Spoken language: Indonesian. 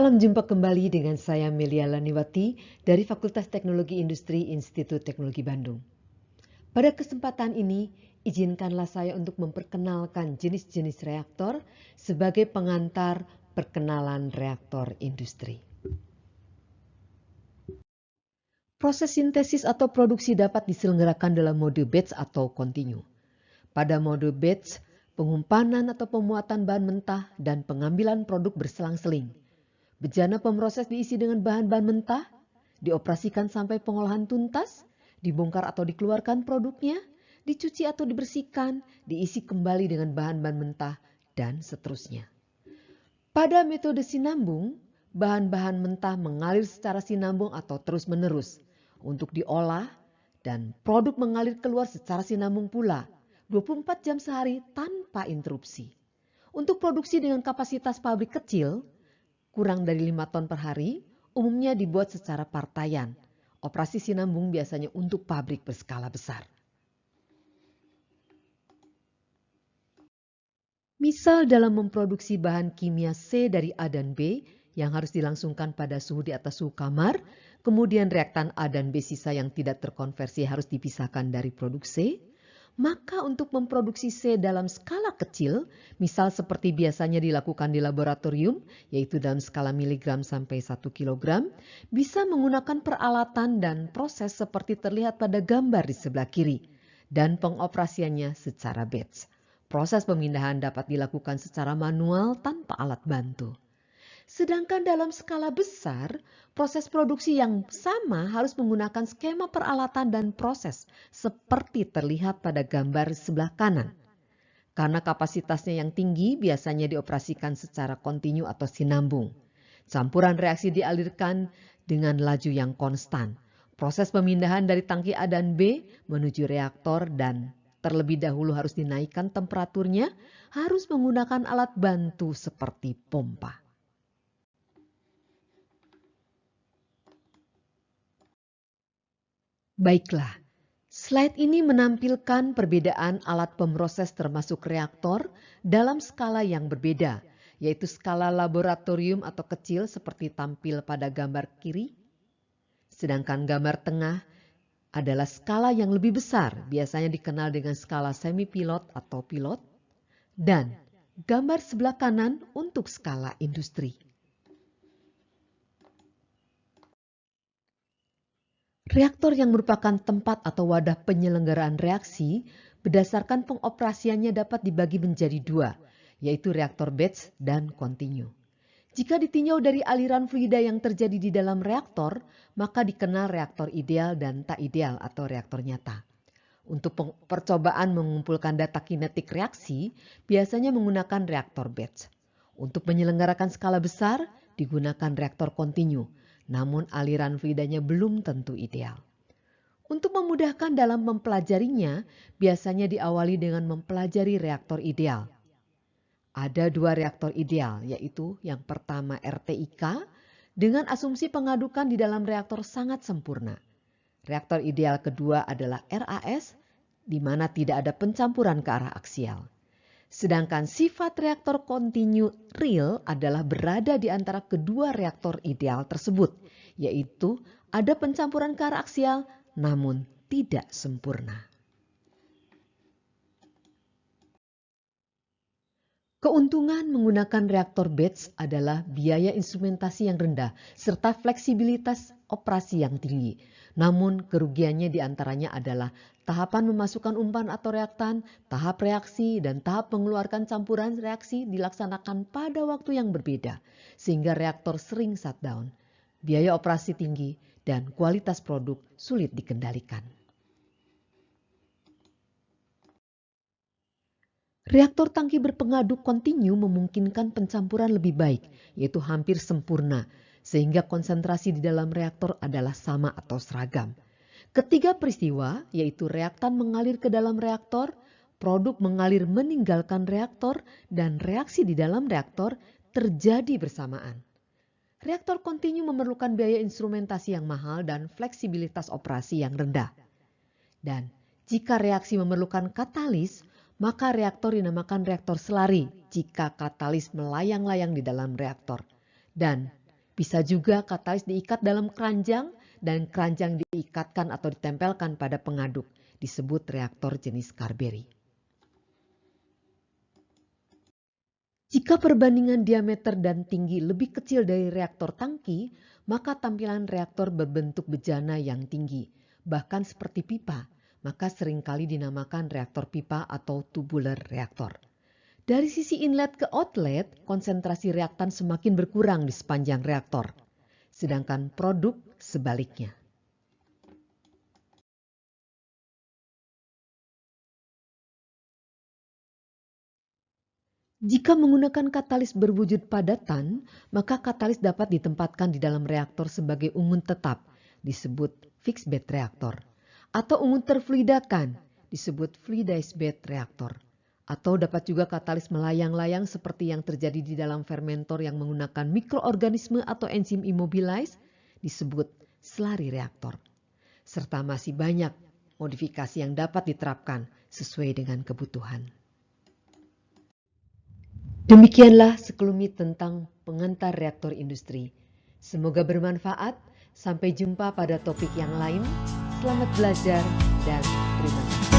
Salam jumpa kembali dengan saya Melia Laniwati dari Fakultas Teknologi Industri Institut Teknologi Bandung. Pada kesempatan ini, izinkanlah saya untuk memperkenalkan jenis-jenis reaktor sebagai pengantar perkenalan reaktor industri. Proses sintesis atau produksi dapat diselenggarakan dalam mode batch atau continue. Pada mode batch, pengumpanan atau pemuatan bahan mentah dan pengambilan produk berselang-seling. Bejana pemroses diisi dengan bahan-bahan mentah, dioperasikan sampai pengolahan tuntas, dibongkar atau dikeluarkan produknya, dicuci atau dibersihkan, diisi kembali dengan bahan-bahan mentah, dan seterusnya. Pada metode sinambung, bahan-bahan mentah mengalir secara sinambung atau terus-menerus untuk diolah dan produk mengalir keluar secara sinambung pula 24 jam sehari tanpa interupsi. Untuk produksi dengan kapasitas pabrik kecil, kurang dari 5 ton per hari, umumnya dibuat secara partaian. Operasi sinambung biasanya untuk pabrik berskala besar. Misal dalam memproduksi bahan kimia C dari A dan B yang harus dilangsungkan pada suhu di atas suhu kamar, kemudian reaktan A dan B sisa yang tidak terkonversi harus dipisahkan dari produk C, maka untuk memproduksi C dalam skala kecil, misal seperti biasanya dilakukan di laboratorium, yaitu dalam skala miligram sampai 1 kg, bisa menggunakan peralatan dan proses seperti terlihat pada gambar di sebelah kiri, dan pengoperasiannya secara batch. Proses pemindahan dapat dilakukan secara manual tanpa alat bantu. Sedangkan dalam skala besar, proses produksi yang sama harus menggunakan skema peralatan dan proses seperti terlihat pada gambar sebelah kanan. Karena kapasitasnya yang tinggi biasanya dioperasikan secara kontinu atau sinambung. Campuran reaksi dialirkan dengan laju yang konstan. Proses pemindahan dari tangki A dan B menuju reaktor dan terlebih dahulu harus dinaikkan temperaturnya, harus menggunakan alat bantu seperti pompa. Baiklah, slide ini menampilkan perbedaan alat pemroses termasuk reaktor dalam skala yang berbeda, yaitu skala laboratorium atau kecil seperti tampil pada gambar kiri. Sedangkan gambar tengah adalah skala yang lebih besar, biasanya dikenal dengan skala semi-pilot atau pilot. Dan gambar sebelah kanan untuk skala industri. Reaktor yang merupakan tempat atau wadah penyelenggaraan reaksi berdasarkan pengoperasiannya dapat dibagi menjadi dua, yaitu reaktor batch dan continue. Jika ditinjau dari aliran fluida yang terjadi di dalam reaktor, maka dikenal reaktor ideal dan tak ideal atau reaktor nyata. Untuk percobaan mengumpulkan data kinetik reaksi, biasanya menggunakan reaktor batch. Untuk menyelenggarakan skala besar, digunakan reaktor continue. Namun aliran fluidanya belum tentu ideal. Untuk memudahkan dalam mempelajarinya, biasanya diawali dengan mempelajari reaktor ideal. Ada dua reaktor ideal, yaitu yang pertama RTIK dengan asumsi pengadukan di dalam reaktor sangat sempurna. Reaktor ideal kedua adalah RAS, di mana tidak ada pencampuran ke arah aksial. Sedangkan sifat reaktor continue real adalah berada di antara kedua reaktor ideal tersebut, yaitu ada pencampuran ke arah aksial namun tidak sempurna. Keuntungan menggunakan reaktor batch adalah biaya instrumentasi yang rendah serta fleksibilitas operasi yang tinggi. Namun kerugiannya diantaranya adalah tahapan memasukkan umpan atau reaktan, tahap reaksi, dan tahap mengeluarkan campuran reaksi dilaksanakan pada waktu yang berbeda, sehingga reaktor sering shutdown. Biaya operasi tinggi dan kualitas produk sulit dikendalikan. Reaktor tangki berpengaduk kontinu memungkinkan pencampuran lebih baik, yaitu hampir sempurna, sehingga konsentrasi di dalam reaktor adalah sama atau seragam. Ketiga peristiwa, yaitu reaktan mengalir ke dalam reaktor, produk mengalir meninggalkan reaktor, dan reaksi di dalam reaktor terjadi bersamaan. Reaktor kontinu memerlukan biaya instrumentasi yang mahal dan fleksibilitas operasi yang rendah. Dan jika reaksi memerlukan katalis, maka reaktor dinamakan reaktor selari jika katalis melayang-layang di dalam reaktor. Dan Bisa juga katalis diikat dalam keranjang dan keranjang diikatkan atau ditempelkan pada pengaduk, disebut reaktor jenis Carbery. Jika perbandingan diameter dan tinggi lebih kecil dari reaktor tangki, maka tampilan reaktor berbentuk bejana yang tinggi, bahkan seperti pipa, maka seringkali dinamakan reaktor pipa atau tubular reaktor. Dari sisi inlet ke outlet, konsentrasi reaktan semakin berkurang di sepanjang reaktor, sedangkan produk sebaliknya. Jika menggunakan katalis berwujud padatan, maka katalis dapat ditempatkan di dalam reaktor sebagai ungun tetap, disebut fixed bed reaktor, atau ungun terfluidakan, disebut fluidized bed reaktor. Atau dapat juga katalis melayang-layang seperti yang terjadi di dalam fermentor yang menggunakan mikroorganisme atau enzim immobilize, disebut slurry reaktor. Serta masih banyak modifikasi yang dapat diterapkan sesuai dengan kebutuhan. Demikianlah sekelumit tentang pengantar reaktor industri. Semoga bermanfaat. Sampai jumpa pada topik yang lain. Selamat belajar dan terima kasih.